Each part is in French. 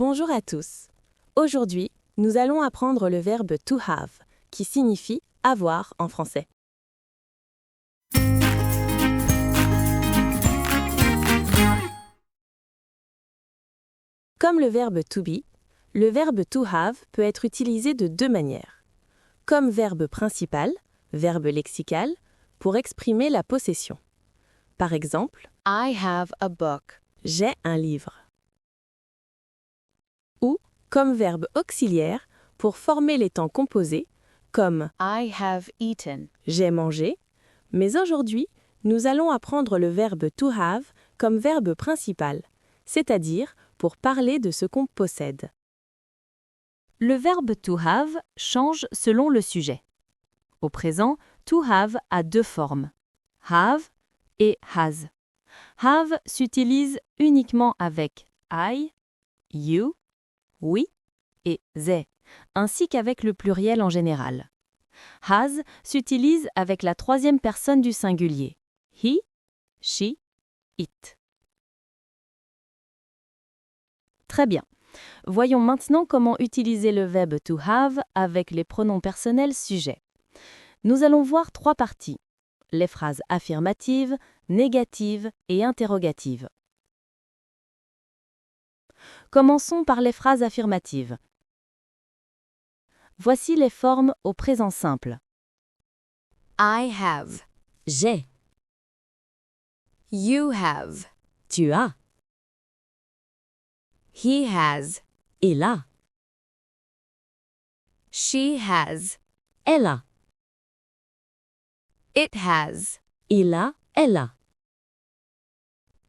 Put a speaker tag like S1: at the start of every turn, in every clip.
S1: Bonjour à tous. Aujourd'hui, nous allons apprendre le verbe to have, qui signifie avoir en français. Comme le verbe to be, le verbe to have peut être utilisé de deux manières. Comme verbe principal, verbe lexical, pour exprimer la possession. Par exemple,
S2: I have a book.
S1: j'ai un livre. Ou comme verbe auxiliaire pour former les temps composés, comme
S2: I have eaten.
S1: j'ai mangé, mais aujourd'hui, nous allons apprendre le verbe to have comme verbe principal, c'est-à-dire pour parler de ce qu'on possède.
S3: Le verbe to have change selon le sujet. Au présent, to have a deux formes, have et has. Have s'utilise uniquement avec I, you, we et they, ainsi qu'avec le pluriel en général. Has s'utilise avec la troisième personne du singulier, he, she, it. Très bien. Voyons maintenant comment utiliser le verbe to have avec les pronoms personnels sujets. Nous allons voir trois parties, les phrases affirmatives, négatives et interrogatives. Commençons par les phrases affirmatives. Voici les formes au présent simple.
S2: I have.
S3: J'ai,
S2: You have.
S3: tu as,
S2: He has.
S3: il a,
S2: She has.
S3: elle a,
S2: It has.
S3: il a, elle a,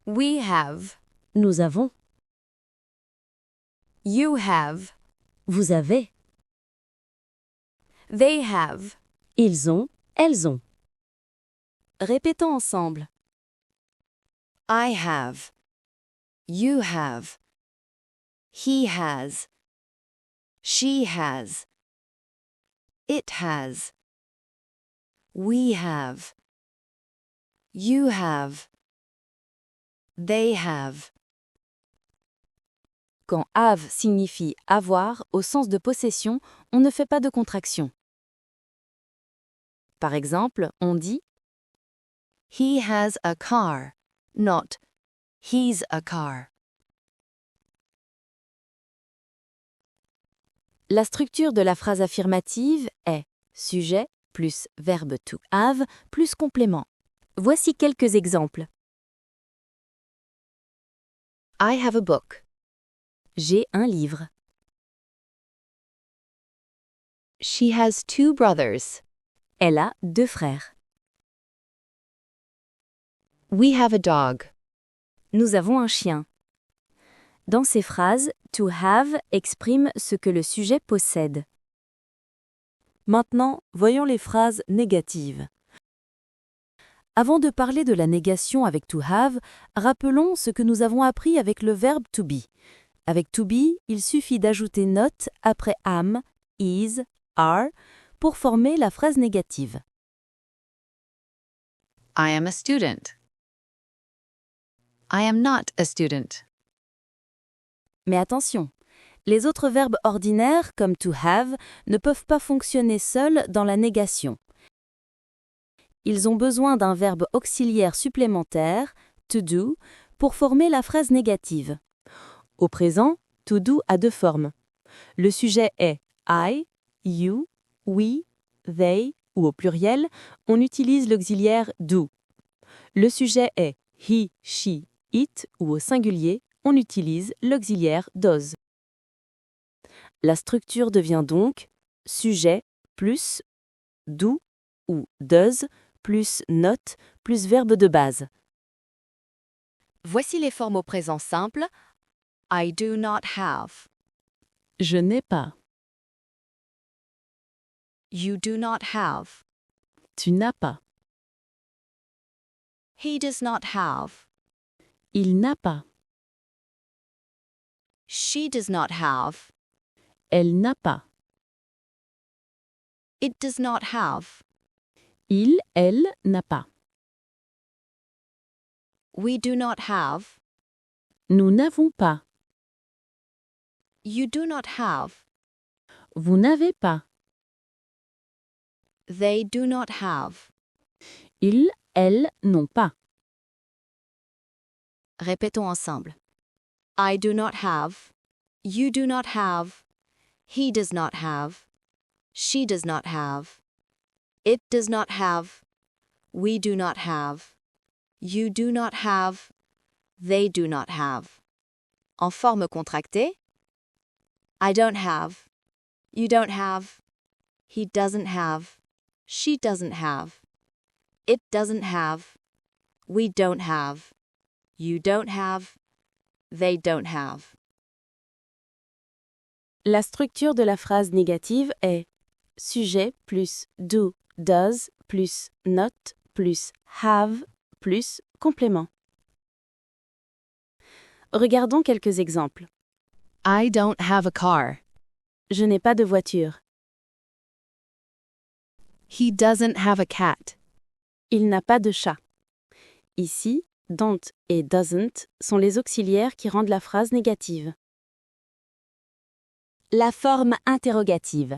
S2: We have.
S3: nous avons,
S2: You have.
S3: vous avez,
S2: They have.
S3: ils ont, elles ont. Répétons ensemble.
S2: I have. You have. He has. She has. It has. We have. You have. They have.
S3: Quand have signifie avoir au sens de possession, on ne fait pas de contraction. Par exemple, on dit
S2: He has a car, not he's a car.
S3: la structure de la phrase affirmative est sujet plus verbe to have plus complément. Voici quelques exemples.
S2: I have a book.
S3: J'ai un livre.
S2: She has 2 brothers.
S3: Elle a deux frères.
S2: We have a dog.
S3: Nous avons un chien. Dans ces phrases, to have exprime ce que le sujet possède. Maintenant, voyons les phrases négatives. Avant de parler de la négation avec to have, rappelons ce que nous avons appris avec le verbe to be. Avec to be, il suffit d'ajouter not après am, is, are pour former la phrase négative.
S2: I am a student. I am not a student.
S3: Mais attention, les autres verbes ordinaires, comme to have, ne peuvent pas fonctionner seuls dans la négation. Ils ont besoin d'un verbe auxiliaire supplémentaire, to do, pour former la phrase négative. Au présent, to do a deux formes. Le sujet est I, you, we, they, ou au pluriel, on utilise l'auxiliaire do. Le sujet est he, she, it, ou au singulier, on utilise l'auxiliaire does. La structure devient donc sujet plus do ou does plus not plus verbe de base.
S2: Voici les formes au présent simple. I do not have.
S3: Je n'ai pas.
S2: You do not have.
S3: Tu n'as pas.
S2: He does not have.
S3: Il n'a pas.
S2: She does not have.
S3: Elle n'a pas.
S2: It does not have.
S3: Il, elle n'a pas.
S2: We do not have.
S3: Nous n'avons pas.
S2: You do not have.
S3: Vous n'avez pas.
S2: They do not have.
S3: Ils, elles n'ont pas.
S2: Répétons ensemble. I do not have. You do not have. He does not have. She does not have. It does not have. We do not have. You do not have. They do not have. En forme contractée. I don't have. You don't have. He doesn't have. She doesn't have. It doesn't have. We don't have. You don't have. They don't have.
S1: La structure de la phrase négative est sujet plus do, does plus not plus have plus complément. Regardons quelques exemples.
S2: I don't have a car.
S1: Je n'ai pas de voiture.
S2: He doesn't have a cat.
S1: Il n'a pas de chat. Ici, don't et doesn't sont les auxiliaires qui rendent la phrase négative. La forme interrogative.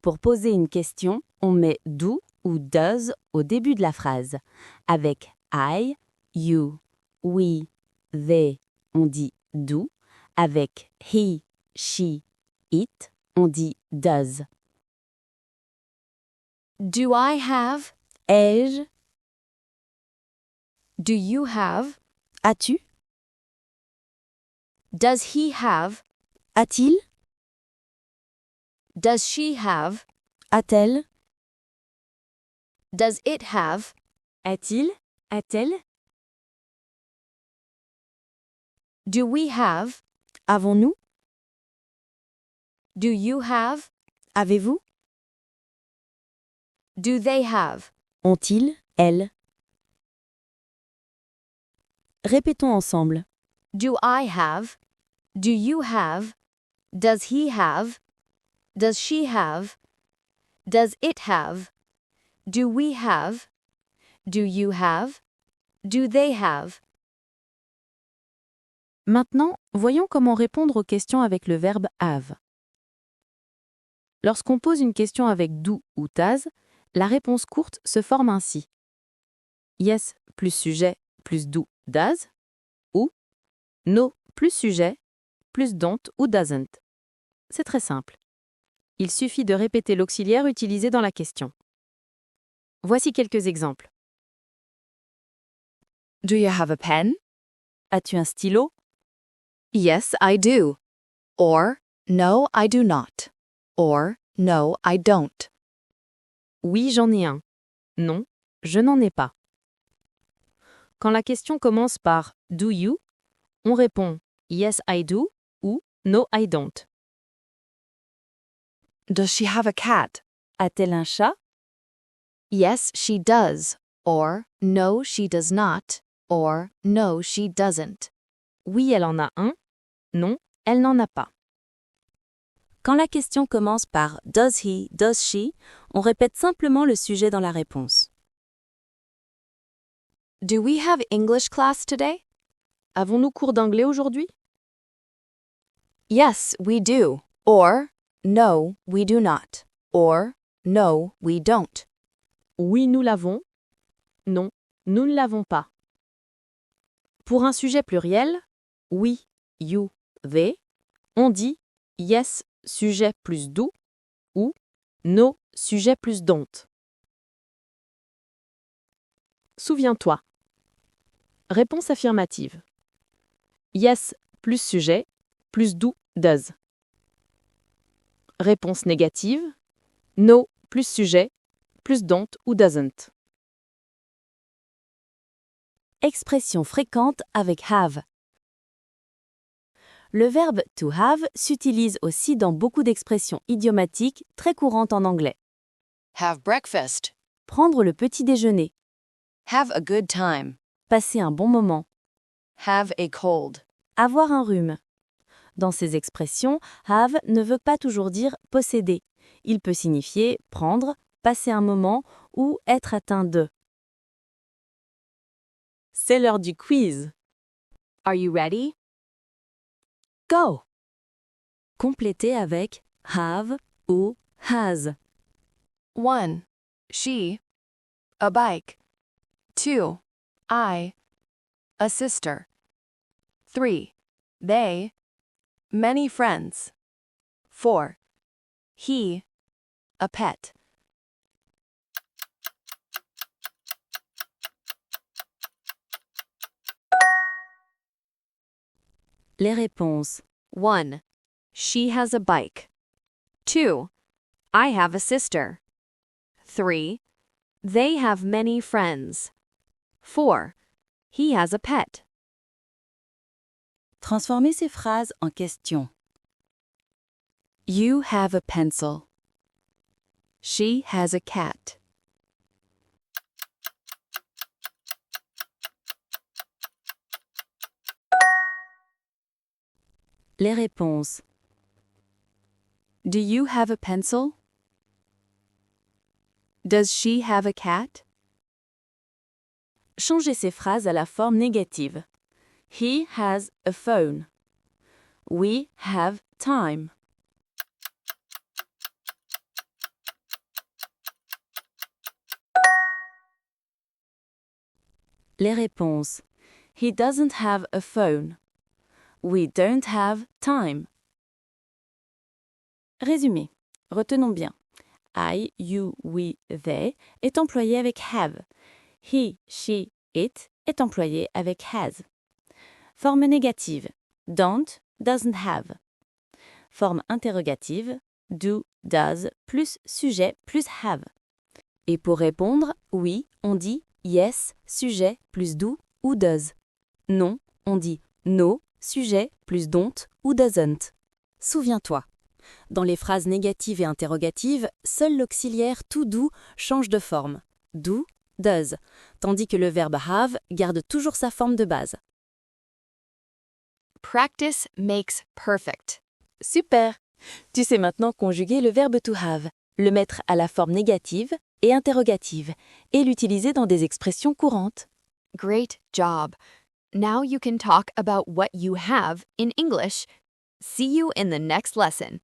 S1: Pour poser une question, on met do ou does au début de la phrase. Avec I, you, we, they, on dit do. Avec he, she, it, on dit does.
S2: Do I have?
S1: Ai-je?
S2: Do you have?
S1: As-tu?
S2: Does he have?
S1: A-t-il?
S2: Does she have?
S1: A-t-elle?
S2: Does it have?
S1: A-t-il? A-t-elle?
S2: Do we have?
S1: Avons-nous?
S2: Do you have?
S1: Avez-vous?
S2: Do they have?
S1: Ont-ils? Elles? Répétons ensemble.
S2: Do I have? Do you have? Does he have? Does she have? Does it have? Do we have? Do you have? Do they have?
S1: Maintenant, voyons comment répondre aux questions avec le verbe have. Lorsqu'on pose une question avec do ou does, la réponse courte se forme ainsi. Yes plus sujet plus do, does, ou no plus sujet plus don't ou doesn't. C'est très simple. Il suffit de répéter l'auxiliaire utilisé dans la question. Voici quelques exemples.
S2: Do you have a pen?
S1: As-tu un stylo?
S2: Yes, I do. Or, no, I do not. Or, no, I don't.
S1: Oui, j'en ai un. Non, je n'en ai pas. Quand la question commence par do you, on répond yes, I do ou no, I don't.
S2: Does she have a cat?
S1: A-t-elle un chat?
S2: Yes, she does. Or, no, she does not. Or, no, she doesn't.
S1: Oui, elle en a un. Non, elle n'en a pas. Quand la question commence par does he, does she, on répète simplement le sujet dans la réponse.
S2: Do we have English class today?
S1: Avons-nous cours d'anglais aujourd'hui?
S2: Yes, we do. Or, no, we do not. Or, no, we don't.
S1: Oui, nous l'avons. Non, nous ne l'avons pas. Pour un sujet pluriel, we, you, they, on dit yes, sujet plus do ou no, sujet plus don't. Souviens-toi. Réponse affirmative. Yes plus sujet plus do, does. Réponse négative. No plus sujet plus don't ou doesn't. Expression fréquente avec have. Le verbe to have s'utilise aussi dans beaucoup d'expressions idiomatiques très courantes en anglais.
S2: Have breakfast.
S1: Prendre le petit déjeuner.
S2: Have a good time.
S1: Passer un bon moment.
S2: Have a cold.
S1: Avoir un rhume. Dans ces expressions, have ne veut pas toujours dire posséder. Il peut signifier prendre, passer un moment ou être atteint de. C'est l'heure du quiz.
S2: Are you ready?
S1: Go. Complétez avec have ou has.
S4: 1. She. A bike. 2. I. A sister. 3. They. Many friends. 4. He. A pet.
S1: Les réponses.
S2: 1. She has a bike. 2. I have a sister. 3. They have many friends. 4. He has a pet.
S3: Transformez ces phrases en questions.
S2: You have a pencil. She has a cat.
S3: Les réponses.
S2: Do you have a pencil? Does she have a cat?
S1: Changez ces phrases à la forme négative. He has a phone. We have time. Les réponses. He doesn't have a phone. We don't have time. Résumé. Retenons bien. I, you, we, they est employé avec have. He, she, it est employé avec has. Forme négative. Don't, doesn't have. Forme interrogative. Do, does plus sujet plus have. Et pour répondre, oui, on dit yes, sujet plus do ou does. Non, on dit no, sujet plus don't ou doesn't. Souviens-toi, dans les phrases négatives et interrogatives, seul l'auxiliaire to do change de forme. Do, does, tandis que le verbe have garde toujours sa forme de base.
S4: Practice makes perfect.
S1: Super! Tu sais maintenant conjuguer le verbe to have, le mettre à la forme négative et interrogative, et l'utiliser dans des expressions courantes.
S4: Great job. Now you can talk about what you have in English. See you in the next lesson.